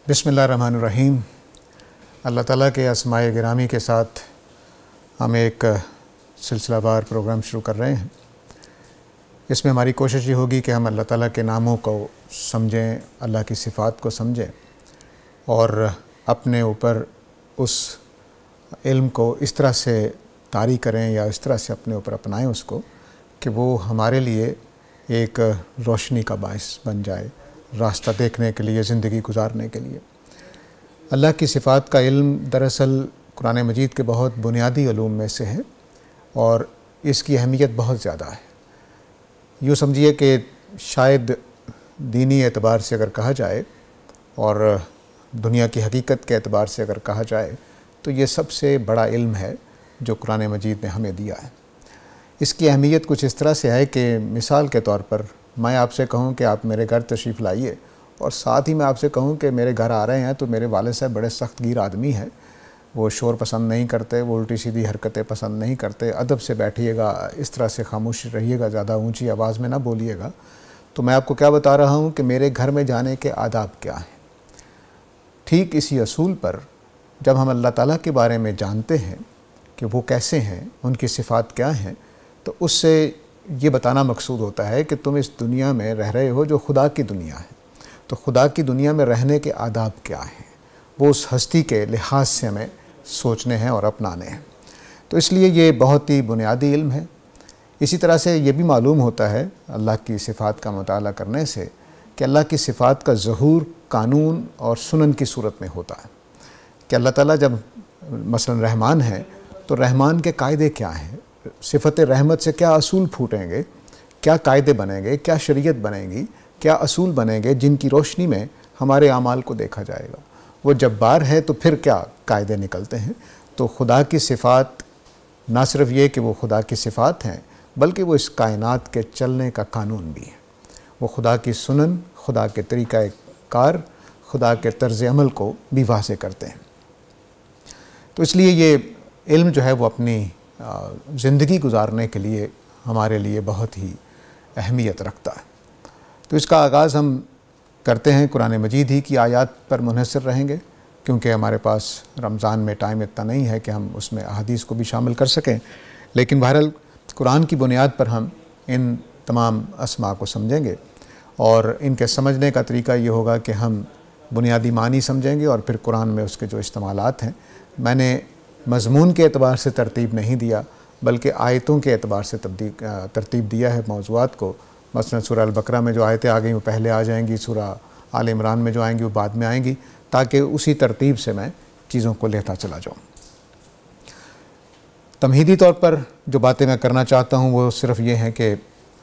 بسم اللہ الرحمن الرحیم۔ اللہ تعالیٰ کے اسماء گرامی کے ساتھ ہم ایک سلسلہ وار پروگرام شروع کر رہے ہیں۔ اس میں ہماری کوشش یہ ہوگی کہ ہم اللہ تعالیٰ کے ناموں کو سمجھیں، اللہ کی صفات کو سمجھیں اور اپنے اوپر اس علم کو اس طرح سے طاری کریں یا اس طرح سے اپنے اوپر اپنائیں اس کو کہ وہ ہمارے لیے ایک روشنی کا باعث بن جائے، راستہ دیکھنے کے لیے، زندگی گزارنے کے لیے۔ اللہ کی صفات کا علم دراصل قرآن مجید کے بہت بنیادی علوم میں سے ہے اور اس کی اہمیت بہت زیادہ ہے۔ یوں سمجھیے کہ شاید دینی اعتبار سے اگر کہا جائے اور دنیا کی حقیقت کے اعتبار سے اگر کہا جائے تو یہ سب سے بڑا علم ہے جو قرآن مجید نے ہمیں دیا ہے۔ اس کی اہمیت کچھ اس طرح سے ہے کہ مثال کے طور پر میں آپ سے کہوں کہ آپ میرے گھر تشریف لائیے اور ساتھ ہی میں آپ سے کہوں کہ میرے گھر آ رہے ہیں تو میرے والد صاحب بڑے سخت گیر آدمی ہیں، وہ شور پسند نہیں کرتے، وہ الٹی سیدھی حرکتیں پسند نہیں کرتے، ادب سے بیٹھیے گا، اس طرح سے خاموش رہیے گا، زیادہ اونچی آواز میں نہ بولیے گا۔ تو میں آپ کو کیا بتا رہا ہوں کہ میرے گھر میں جانے کے آداب کیا ہیں۔ ٹھیک اسی اصول پر جب ہم اللہ تعالیٰ کے بارے میں جانتے ہیں کہ وہ کیسے ہیں، ان کی صفات کیا ہیں، تو اس سے یہ بتانا مقصود ہوتا ہے کہ تم اس دنیا میں رہ رہے ہو جو خدا کی دنیا ہے، تو خدا کی دنیا میں رہنے کے آداب کیا ہیں، وہ اس ہستی کے لحاظ سے ہمیں سوچنے ہیں اور اپنانے ہیں۔ تو اس لیے یہ بہت ہی بنیادی علم ہے۔ اسی طرح سے یہ بھی معلوم ہوتا ہے اللہ کی صفات کا مطالعہ کرنے سے کہ اللہ کی صفات کا ظہور قانون اور سنن کی صورت میں ہوتا ہے کہ اللہ تعالیٰ جب مثلا رحمان ہے تو رحمان کے قاعدے کیا ہیں، صفت رحمت سے کیا اصول پھوٹیں گے، کیا قاعدے بنیں گے، کیا شریعت بنے گی، کیا اصول بنیں گے جن کی روشنی میں ہمارے اعمال کو دیکھا جائے گا۔ وہ جبار ہے تو پھر کیا قاعدے نکلتے ہیں۔ تو خدا کی صفات نہ صرف یہ کہ وہ خدا کی صفات ہیں بلکہ وہ اس کائنات کے چلنے کا قانون بھی ہے۔ وہ خدا کی سنن، خدا کے طریقہ کار، خدا کے طرز عمل کو بھی واضح کرتے ہیں۔ تو اس لیے یہ علم جو ہے وہ اپنی زندگی گزارنے کے لیے ہمارے لیے بہت ہی اہمیت رکھتا ہے۔ تو اس کا آغاز ہم کرتے ہیں قرآن مجید ہی کی آیات پر منحصر رہیں گے، کیونکہ ہمارے پاس رمضان میں ٹائم اتنا نہیں ہے کہ ہم اس میں احادیث کو بھی شامل کر سکیں، لیکن بہرحال قرآن کی بنیاد پر ہم ان تمام اسماء کو سمجھیں گے اور ان کے سمجھنے کا طریقہ یہ ہوگا کہ ہم بنیادی معنی سمجھیں گے اور پھر قرآن میں اس کے جو استعمالات ہیں، میں نے مضمون کے اعتبار سے ترتیب نہیں دیا بلکہ آیتوں کے اعتبار سے ترتیب دیا ہے موضوعات کو۔ مثلا سورہ البقرہ میں جو آیتیں آ گئیں وہ پہلے آ جائیں گی، سورہ آل عمران میں جو آئیں گی وہ بعد میں آئیں گی، تاکہ اسی ترتیب سے میں چیزوں کو لیتا چلا جاؤں۔ تمہیدی طور پر جو باتیں میں کرنا چاہتا ہوں وہ صرف یہ ہیں کہ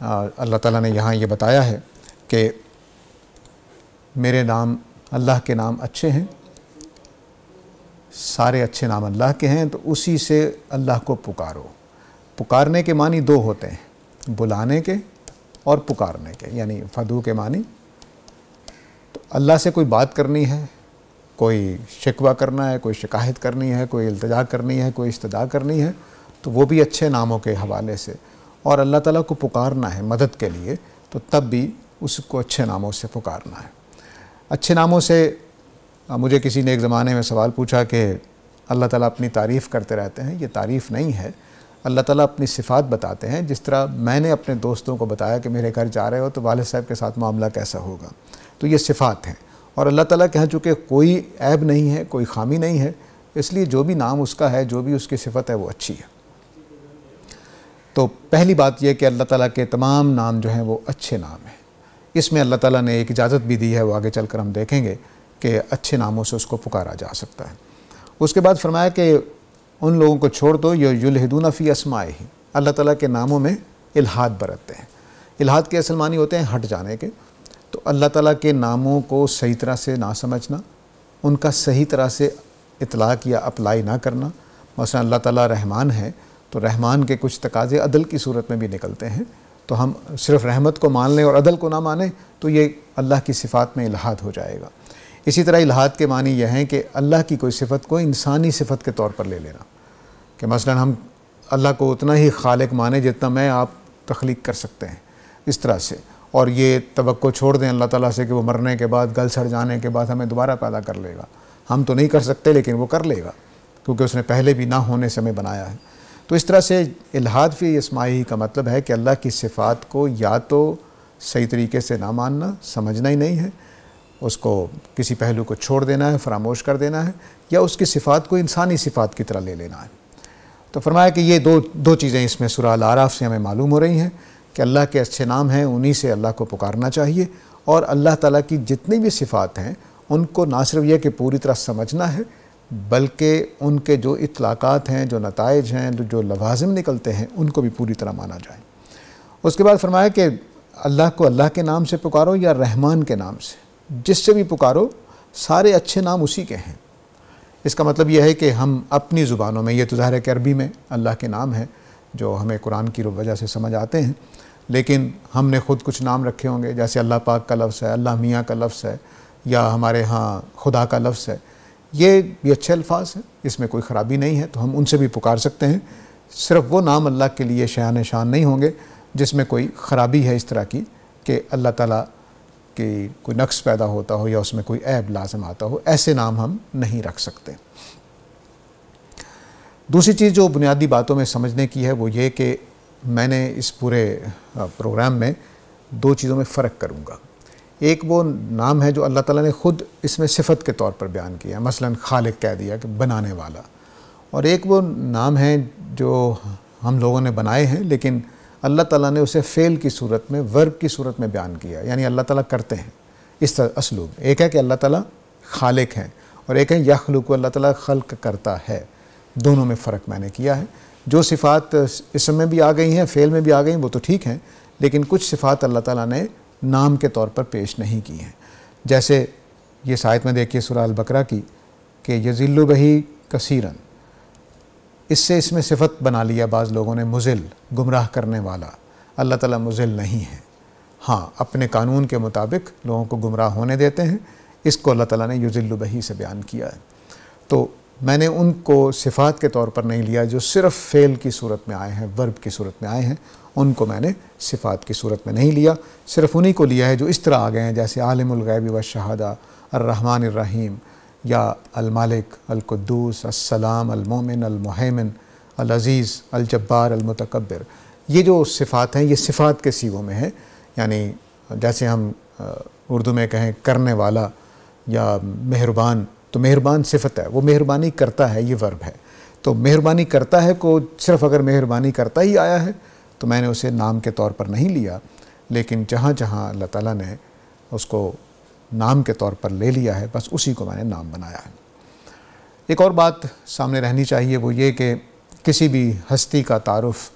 اللہ تعالیٰ نے یہاں یہ بتایا ہے کہ میرے نام، اللہ کے نام اچھے ہیں، سارے اچھے نام اللہ کے ہیں، تو اسی سے اللہ کو پکارو۔ پکارنے کے معنی دو ہوتے ہیں، بلانے کے اور پکارنے کے، یعنی فدو کے معنی۔ تو اللہ سے کوئی بات کرنی ہے، کوئی شکوہ کرنا ہے، کوئی شکایت کرنی ہے، کوئی التجا کرنی ہے، کوئی استدعا کرنی ہے، تو وہ بھی اچھے ناموں کے حوالے سے، اور اللہ تعالیٰ کو پکارنا ہے مدد کے لیے تو تب بھی اس کو اچھے ناموں سے پکارنا ہے۔ اچھے ناموں سے مجھے کسی نے ایک زمانے میں سوال پوچھا کہ اللہ تعالیٰ اپنی تعریف کرتے رہتے ہیں، یہ تعریف نہیں ہے، اللہ تعالیٰ اپنی صفات بتاتے ہیں۔ جس طرح میں نے اپنے دوستوں کو بتایا کہ میرے گھر جا رہے ہو تو والد صاحب کے ساتھ معاملہ کیسا ہوگا، تو یہ صفات ہیں۔ اور اللہ تعالیٰ کے ہاں چونکہ کوئی عیب نہیں ہے، کوئی خامی نہیں ہے، اس لیے جو بھی نام اس کا ہے، جو بھی اس کی صفت ہے وہ اچھی ہے۔ تو پہلی بات یہ کہ اللہ تعالیٰ کے تمام نام جو ہیں وہ اچھے نام ہیں۔ اس میں اللہ تعالیٰ نے ایک اجازت بھی دی ہے، وہ آگے چل کر ہم دیکھیں گے کہ اچھے ناموں سے اس کو پکارا جا سکتا ہے۔ اس کے بعد فرمایا کہ ان لوگوں کو چھوڑ دو جو یلحدون فی اسمائہ، اللہ تعالیٰ کے ناموں میں الحاد برتتے ہیں۔ الحاد کے اصل معنی ہوتے ہیں ہٹ جانے کے۔ تو اللہ تعالیٰ کے ناموں کو صحیح طرح سے نہ سمجھنا، ان کا صحیح طرح سے اطلاق یا اپلائی نہ کرنا۔ مثلا اللہ تعالیٰ رحمان ہے تو رحمان کے کچھ تقاضے عدل کی صورت میں بھی نکلتے ہیں، تو ہم صرف رحمت کو مان لیں اور عدل کو نہ مانیں تو یہ اللہ کی صفات میں الحاد ہو جائے گا۔ اسی طرح الحاد کے معنی یہ ہیں کہ اللہ کی کوئی صفت کو انسانی صفت کے طور پر لے لینا، کہ مثلا ہم اللہ کو اتنا ہی خالق مانیں جتنا میں آپ تخلیق کر سکتے ہیں، اس طرح سے، اور یہ توقع چھوڑ دیں اللہ تعالیٰ سے کہ وہ مرنے کے بعد گل سڑ جانے کے بعد ہمیں دوبارہ پیدا کر لے گا. ہم تو نہیں کر سکتے لیکن وہ کر لے گا کیونکہ اس نے پہلے بھی نہ ہونے سے ہمیں بنایا ہے. تو اس طرح سے الحاد فی اسمائی کا مطلب ہے کہ اللہ کی صفات کو یا تو صحیح طریقے سے نہ ماننا، سمجھنا ہی نہیں ہے، اس کو کسی پہلو کو چھوڑ دینا ہے، فراموش کر دینا ہے، یا اس کی صفات کو انسانی صفات کی طرح لے لینا ہے. تو فرمایا کہ یہ دو چیزیں اس میں سورہ الاعراف سے ہمیں معلوم ہو رہی ہیں کہ اللہ کے اچھے نام ہیں، انہی سے اللہ کو پکارنا چاہیے، اور اللہ تعالیٰ کی جتنی بھی صفات ہیں ان کو نہ صرف یہ کہ پوری طرح سمجھنا ہے بلکہ ان کے جو اطلاقات ہیں، جو نتائج ہیں، جو لوازم نکلتے ہیں ان کو بھی پوری طرح مانا جائے. اس کے بعد فرمایا کہ اللہ کو اللہ کے نام سے پکارو یا رحمان کے نام سے، جس سے بھی پکارو سارے اچھے نام اسی کے ہیں. اس کا مطلب یہ ہے کہ ہم اپنی زبانوں میں، یہ تو ظاہر ہے کہ عربی میں اللہ کے نام ہیں جو ہمیں قرآن کی وجہ سے سمجھ آتے ہیں، لیکن ہم نے خود کچھ نام رکھے ہوں گے، جیسے اللہ پاک کا لفظ ہے، اللہ میاں کا لفظ ہے، یا ہمارے ہاں خدا کا لفظ ہے. یہ بھی اچھے الفاظ ہیں، اس میں کوئی خرابی نہیں ہے، تو ہم ان سے بھی پکار سکتے ہیں. صرف وہ نام اللہ کے لیے شایان شان نہیں ہوں گے جس میں کوئی خرابی ہے اس طرح کی کہ اللہ تعالیٰ کی کوئی نقص پیدا ہوتا ہو یا اس میں کوئی عیب لازم آتا ہو. ایسے نام ہم نہیں رکھ سکتے. دوسری چیز جو بنیادی باتوں میں سمجھنے کی ہے وہ یہ کہ میں نے اس پورے پروگرام میں دو چیزوں میں فرق کروں گا. ایک وہ نام ہے جو اللہ تعالیٰ نے خود اس میں صفت کے طور پر بیان کیا ہے، مثلا خالق کہہ دیا کہ بنانے والا، اور ایک وہ نام ہے جو ہم لوگوں نے بنائے ہیں لیکن اللہ تعالیٰ نے اسے فعل کی صورت میں، ورب کی صورت میں بیان کیا، یعنی اللہ تعالیٰ کرتے ہیں اس طرح اسلوب. ایک ہے کہ اللہ تعالیٰ خالق ہیں اور ایک ہے یخلق، اللہ تعالیٰ خلق کرتا ہے. دونوں میں فرق میں نے کیا ہے. جو صفات اسم میں بھی آ گئی ہیں، فعل میں بھی آ گئی ہیں، وہ تو ٹھیک ہیں، لیکن کچھ صفات اللہ تعالیٰ نے نام کے طور پر پیش نہیں کی ہیں. جیسے یہ آیت میں دیکھیے سورہ البقرہ کی کہ یذل بہی کثیرا، اس میں صفت بنا لیا بعض لوگوں نے، مضل، گمراہ کرنے والا. اللہ تعالیٰ مضل نہیں ہے، ہاں اپنے قانون کے مطابق لوگوں کو گمراہ ہونے دیتے ہیں. اس کو اللہ تعالیٰ نے یذل بہی سے بیان کیا ہے. تو میں نے ان کو صفات کے طور پر نہیں لیا جو صرف فعل کی صورت میں آئے ہیں، ورب کی صورت میں آئے ہیں، ان کو میں نے صفات کی صورت میں نہیں لیا. صرف انہی کو لیا ہے جو اس طرح آ گئے ہیں، جیسے عالم الغیب والشہادہ، الرحمن الرحیم، یا المالک، القدوس، السلام، المومن، المہیمن، العزیز، الجبار، المتکبر. یہ جو صفات ہیں یہ صفات کے صیغوں میں ہیں، یعنی جیسے ہم اردو میں کہیں کرنے والا یا مہربان، تو مہربان صفت ہے، وہ مہربانی کرتا ہے، یہ ورب ہے. تو مہربانی کرتا ہے کو صرف اگر مہربانی کرتا ہی آیا ہے تو میں نے اسے نام کے طور پر نہیں لیا، لیکن جہاں جہاں اللہ تعالیٰ نے اس کو نام کے طور پر لے لیا ہے بس اسی کو میں نے نام بنایا ہے. ایک اور بات سامنے رہنی چاہیے، وہ یہ کہ کسی بھی ہستی کا تعارف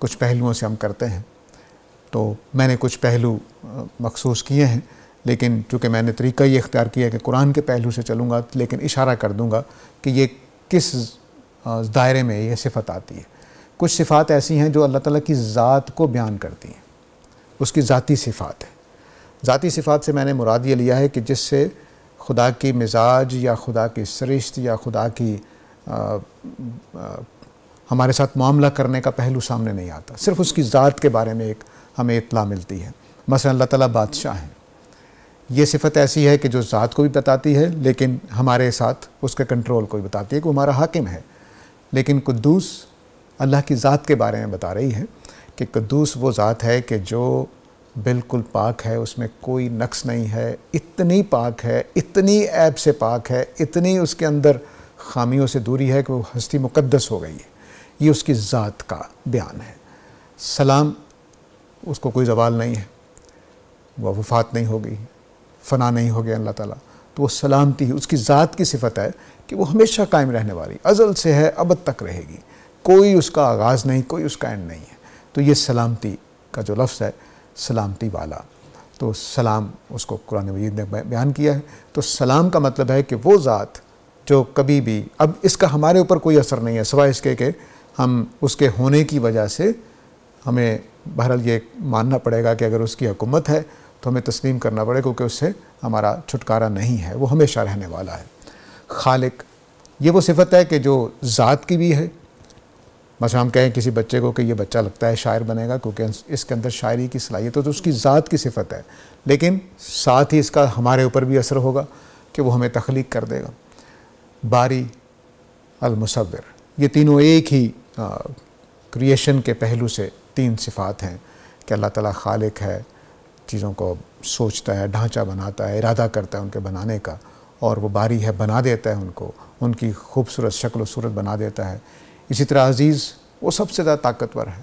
کچھ پہلوؤں سے ہم کرتے ہیں. تو میں نے کچھ پہلو مخصوص کیے ہیں، لیکن چونکہ میں نے طریقہ یہ اختیار کیا کہ قرآن کے پہلو سے چلوں گا، لیکن اشارہ کر دوں گا کہ یہ کس دائرے میں یہ صفت آتی ہے. کچھ صفات ایسی ہیں جو اللہ تعالیٰ کی ذات کو بیان کرتی ہیں، اس کی ذاتی صفات ہے. ذاتی صفات سے میں نے مراد یہ لیا ہے کہ جس سے خدا کی مزاج یا خدا کی سرشت یا خدا کی ہمارے ساتھ معاملہ کرنے کا پہلو سامنے نہیں آتا، صرف اس کی ذات کے بارے میں ایک ہمیں اطلاع ملتی ہے. مثلا اللہ تعالیٰ بادشاہ ہیں، یہ صفت ایسی ہے کہ جو ذات کو بھی بتاتی ہے لیکن ہمارے ساتھ اس کے کنٹرول کو بھی بتاتی ہے کہ وہ ہمارا حاکم ہے. لیکن قدوس اللہ کی ذات کے بارے میں بتا رہی ہے کہ قدوس وہ ذات ہے کہ جو بالکل پاک ہے، اس میں کوئی نقص نہیں ہے، اتنی پاک ہے، اتنی عیب سے پاک ہے، اتنی اس کے اندر خامیوں سے دوری ہے کہ وہ ہستی مقدس ہو گئی ہے. یہ اس کی ذات کا بیان ہے. سلام، اس کو کوئی زوال نہیں ہے، وہ وفات نہیں ہوگی، فنا نہیں ہو گیا اللہ تعالیٰ، تو وہ سلامتی اس کی ذات کی صفت ہے کہ وہ ہمیشہ قائم رہنے والی، ازل سے ہے، ابد تک رہے گی، کوئی اس کا آغاز نہیں، کوئی اس کا اینڈ نہیں ہے. تو یہ سلامتی کا جو لفظ ہے، سلامتی والا، تو سلام اس کو قرآن مجید نے بیان کیا ہے. تو سلام کا مطلب ہے کہ وہ ذات جو کبھی بھی، اب اس کا ہمارے اوپر کوئی اثر نہیں ہے سوائے اس کے کہ ہم اس کے ہونے کی وجہ سے ہمیں بہرحال یہ ماننا پڑے گا کہ اگر اس کی حکومت ہے تو ہمیں تسلیم کرنا پڑے گا، کیونکہ اس سے ہمارا چھٹکارا نہیں ہے، وہ ہمیشہ رہنے والا ہے. خالق، یہ وہ صفت ہے کہ جو ذات کی بھی ہے مثلا ہم کہیں کسی بچے کو کہ یہ بچہ لگتا ہے شاعر بنے گا کیونکہ اس کے اندر شاعری کی صلاحیت ہے، تو اس کی ذات کی صفت ہے، لیکن ساتھ ہی اس کا ہمارے اوپر بھی اثر ہوگا کہ وہ ہمیں تخلیق کر دے گا۔ باری، المصور، یہ تینوں ایک ہی کریشن کے پہلو سے تین صفات ہیں کہ اللہ تعالیٰ خالق ہے، چیزوں کو سوچتا ہے، ڈھانچہ بناتا ہے، ارادہ کرتا ہے ان کے بنانے کا، اور وہ باری ہے، بنا دیتا ہے ان کو، ان کی خوبصورت شکل و صورت بنا دیتا ہے۔ اسی طرح عزیز، وہ سب سے زیادہ طاقتور ہے،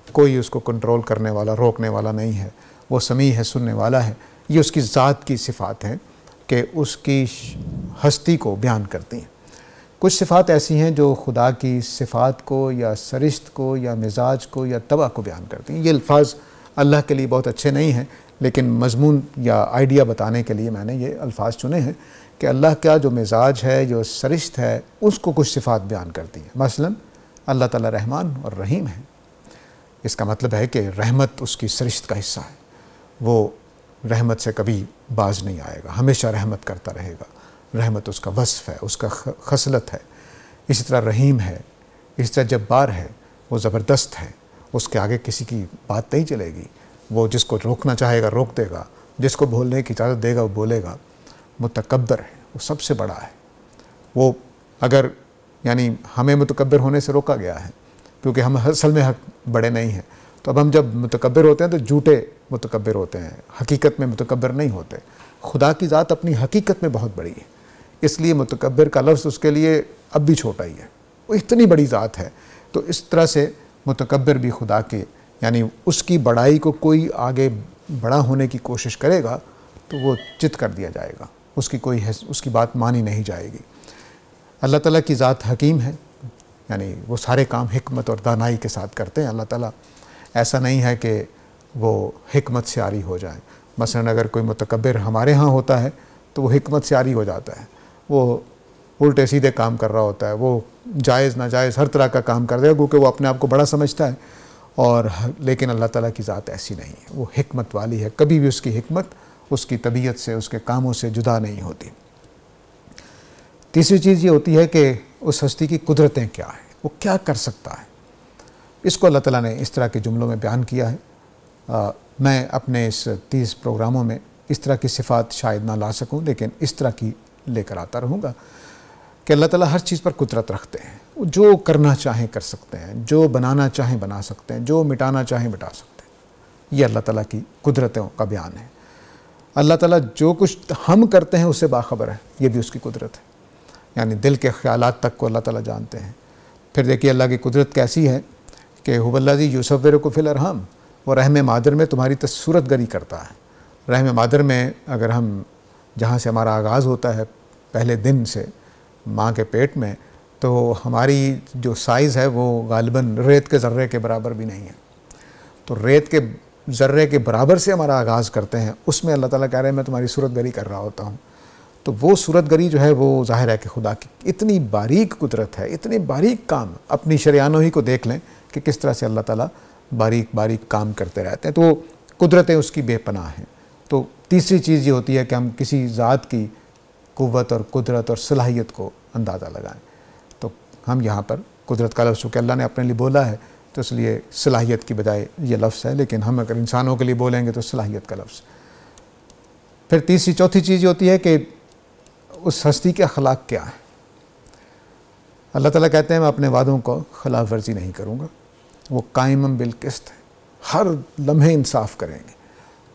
کوئی اس کو کنٹرول کرنے والا، روکنے والا نہیں ہے، وہ سمیع ہے، سننے والا ہے۔ یہ اس کی ذات کی صفات ہیں کہ اس کی ہستی کو بیان کرتی ہیں۔ کچھ صفات ایسی ہیں جو خدا کی صفات کو یا سرشت کو یا مزاج کو یا طبع کو بیان کرتی ہیں۔ یہ الفاظ اللہ کے لیے بہت اچھے نہیں ہیں، لیکن مضمون یا آئیڈیا بتانے کے لیے میں نے یہ الفاظ چنے ہیں کہ اللہ کا جو مزاج ہے، جو سرشت ہے، اس کو کچھ صفات بیان کرتی ہیں۔ مثلا اللہ تعالیٰ رحمان اور رحیم ہے۔ اس کا مطلب ہے کہ رحمت اس کی سرشت کا حصہ ہے، وہ رحمت سے کبھی باز نہیں آئے گا، ہمیشہ رحمت کرتا رہے گا، رحمت اس کا وصف ہے، اس کا خصلت ہے۔ اسی طرح رحیم ہے، اسی طرح جبار ہے، وہ زبردست ہے، اس کے آگے کسی کی بات نہیں چلے گی، وہ جس کو روکنا چاہے گا روک دے گا، جس کو بولنے کی اجازت دے گا وہ بولے گا۔ متکبر ہے، وہ سب سے بڑا ہے، وہ اگر یعنی ہمیں متکبر ہونے سے روکا گیا ہے کیونکہ ہم اصل میں بڑے نہیں ہیں، تو اب ہم جب متکبر ہوتے ہیں تو جھوٹے متکبر ہوتے ہیں، حقیقت میں متکبر نہیں ہوتے۔ خدا کی ذات اپنی حقیقت میں بہت بڑی ہے، اس لیے متکبر کا لفظ اس کے لیے اب بھی چھوٹا ہی ہے، وہ اتنی بڑی ذات ہے۔ تو اس طرح سے متکبر بھی خدا کے، یعنی اس کی بڑائی کو کوئی آگے بڑا ہونے کی کوشش کرے گا تو وہ چت کر دیا جائے گا، اس کی بات مانی نہیں جائے گی۔ اللہ تعالیٰ کی ذات حکیم ہے، یعنی وہ سارے کام حکمت اور دانائی کے ساتھ کرتے ہیں۔ اللہ تعالیٰ ایسا نہیں ہے کہ وہ حکمت سے عاری ہو جائیں۔ مثلا اگر کوئی متکبر ہمارے ہاں ہوتا ہے تو وہ حکمت سے عاری ہو جاتا ہے، وہ الٹے سیدھے کام کر رہا ہوتا ہے، وہ جائز ناجائز ہر طرح کا کام کر دے گا کیونکہ وہ اپنے آپ کو بڑا سمجھتا ہے، اور لیکن اللہ تعالیٰ کی ذات ایسی نہیں ہے، وہ حکمت والی ہے، کبھی بھی اس کی حکمت اس کی طبیعت سے، اس کے کاموں سے جدا نہیں ہوتی۔ تیسری چیز یہ ہوتی ہے کہ اس ہستی کی قدرتیں کیا ہیں، وہ کیا کر سکتا ہے۔ اس کو اللہ تعالیٰ نے اس طرح کے جملوں میں بیان کیا ہے۔ میں اپنے اس 30 پروگراموں میں اس طرح کی صفات شاید نہ لا سکوں، لیکن اس طرح کی لے کر آتا رہوں گا کہ اللہ تعالیٰ ہر چیز پر قدرت رکھتے ہیں، وہ جو کرنا چاہیں کر سکتے ہیں، جو بنانا چاہیں بنا سکتے ہیں، جو مٹانا چاہیں مٹا سکتے ہیں۔ یہ اللہ تعالیٰ کی قدرتوں کا بیان ہے۔ اللہ تعالیٰ جو کچھ ہم کرتے ہیں اس سے باخبر ہے، یہ بھی اس کی قدرت ہے، یعنی دل کے خیالات تک کو اللہ تعالیٰ جانتے ہیں۔ پھر دیکھیے اللہ کی قدرت کیسی ہے کہ هو الذی یصورکم فی الارحام، وہ رحم مادر میں تمہاری صورت گری کرتا ہے۔ رحم مادر میں اگر ہم جہاں سے ہمارا آغاز ہوتا ہے پہلے دن سے ماں کے پیٹ میں، تو ہماری جو سائز ہے وہ غالباً ریت کے ذرے کے برابر بھی نہیں ہے، تو ریت کے ذرے کے برابر سے ہمارا آغاز کرتے ہیں، اس میں اللہ تعالیٰ کہہ رہے ہیں میں تمہاری صورت گری کر رہا ہوتا ہوں۔ تو وہ صورت گری جو ہے وہ ظاہر ہے کہ خدا کی اتنی باریک قدرت ہے، اتنے باریک کام، اپنی شریانوں ہی کو دیکھ لیں کہ کس طرح سے اللہ تعالیٰ باریک باریک کام کرتے رہتے ہیں، تو قدرتیں اس کی بے پناہ ہیں۔ تو تیسری چیز یہ ہوتی ہے کہ ہم کسی ذات کی قوت اور قدرت اور صلاحیت کو اندازہ لگائیں، تو ہم یہاں پر قدرت کا لفظ چونکہ اللہ نے اپنے لیے بولا ہے تو اس لیے صلاحیت کی بجائے یہ لفظ ہے، لیکن ہم اگر انسانوں کے لیے بولیں گے تو صلاحیت کا لفظ۔ پھر تیسری چوتھی چیز یہ ہوتی ہے کہ اس ہستی کے اخلاق کیا ہے۔ اللہ تعالیٰ کہتے ہیں میں اپنے وعدوں کو خلاف ورزی نہیں کروں گا، وہ قائم بالقسط ہے، ہر لمحے انصاف کریں گے۔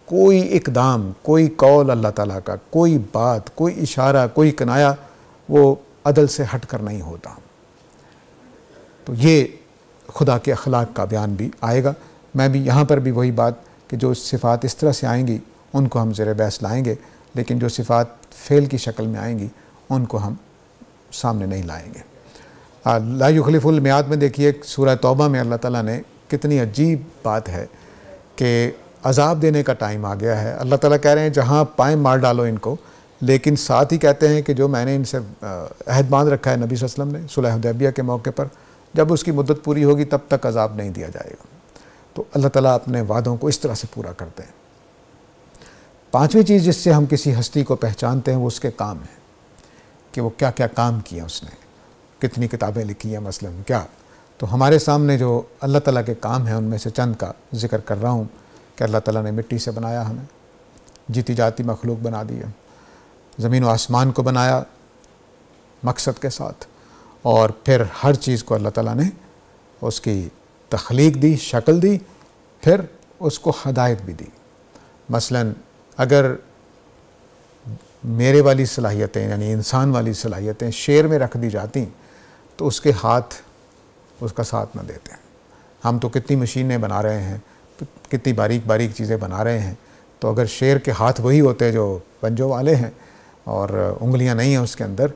کوئی اقدام، کوئی قول اللہ تعالیٰ کا، کوئی بات، کوئی اشارہ، کوئی کنایا وہ عدل سے ہٹ کر نہیں ہوتا۔ تو یہ خدا کے اخلاق کا بیان بھی آئے گا۔ میں بھی یہاں پر بھی وہی بات کہ جو صفات اس طرح سے آئیں گی ان کو ہم زیر بحث لائیں گے، لیکن جو صفات فعل کی شکل میں آئیں گی ان کو ہم سامنے نہیں لائیں گے۔ لا یخلف المیعاد میں دیکھیے سورہ توبہ میں اللہ تعالیٰ نے کتنی عجیب بات ہے کہ عذاب دینے کا ٹائم آ گیا ہے۔ اللہ تعالیٰ کہہ رہے ہیں جہاں پائیں مار ڈالو ان کو، لیکن ساتھ ہی کہتے ہیں کہ جو میں نے ان سے عہد باندھ رکھا ہے نبی صلی اللہ علیہ وسلم نے صلح حدیبیہ کے موقع پر، جب اس کی مدت پوری ہوگی تب تک عذاب نہیں دیا جائے گا۔ تو اللہ تعالیٰ اپنے وعدوں کو اس طرح سے پورا کرتے ہیں۔ پانچویں چیز جس سے ہم کسی ہستی کو پہچانتے ہیں وہ اس کے کام ہیں کہ وہ کیا کیا کام کیا اس نے، کتنی کتابیں لکھی ہیں مثلا، کیا تو ہمارے سامنے جو اللہ تعالیٰ کے کام ہیں ان میں سے چند کا ذکر کر رہا ہوں کہ اللہ تعالیٰ نے مٹی سے بنایا، ہمیں جیتی جاتی مخلوق بنا دی ہے، زمین و آسمان کو بنایا مقصد کے ساتھ، اور پھر ہر چیز کو اللہ تعالیٰ نے اس کی تخلیق دی، شکل دی، پھر اس کو ہدایت بھی دی۔ مثلاً اگر میرے والی صلاحیتیں یعنی انسان والی صلاحیتیں شیر میں رکھ دی جاتی تو اس کے ہاتھ اس کا ساتھ نہ دیتے ہیں۔ ہم تو کتنی مشینیں بنا رہے ہیں، کتنی باریک باریک چیزیں بنا رہے ہیں، تو اگر شیر کے ہاتھ وہی ہوتے جو پنجوں والے ہیں اور انگلیاں نہیں ہیں اس کے اندر،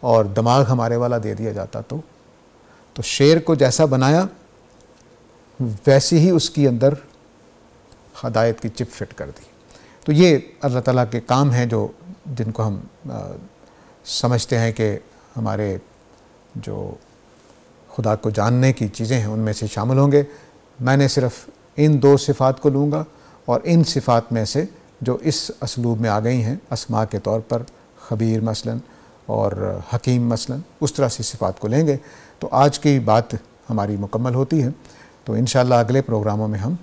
اور دماغ ہمارے والا دے دیا جاتا تو شیر کو جیسا بنایا ویسی ہی اس کی اندر ہدایت کی چپ فٹ کر دی۔ تو یہ اللہ تعالیٰ کے کام ہیں جن کو ہم سمجھتے ہیں کہ ہمارے جو خدا کو جاننے کی چیزیں ہیں ان میں سے شامل ہوں گے۔ میں نے صرف ان 2 صفات کو لوں گا، اور ان صفات میں سے جو اس اسلوب میں آ گئی ہیں اسماء کے طور پر، خبیر مثلاً اور حکیم مثلاً، اس طرح سے صفات کو لیں گے تو آج کی بات ہماری مکمل ہوتی ہے۔ تو انشاءاللہ اگلے پروگراموں میں ہم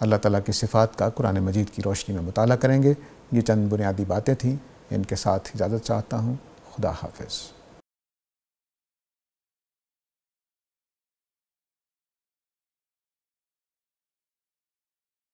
اللہ تعالیٰ کی صفات کا قرآن مجید کی روشنی میں مطالعہ کریں گے۔ یہ چند بنیادی باتیں تھیں، ان کے ساتھ اجازت چاہتا ہوں۔ خدا حافظ۔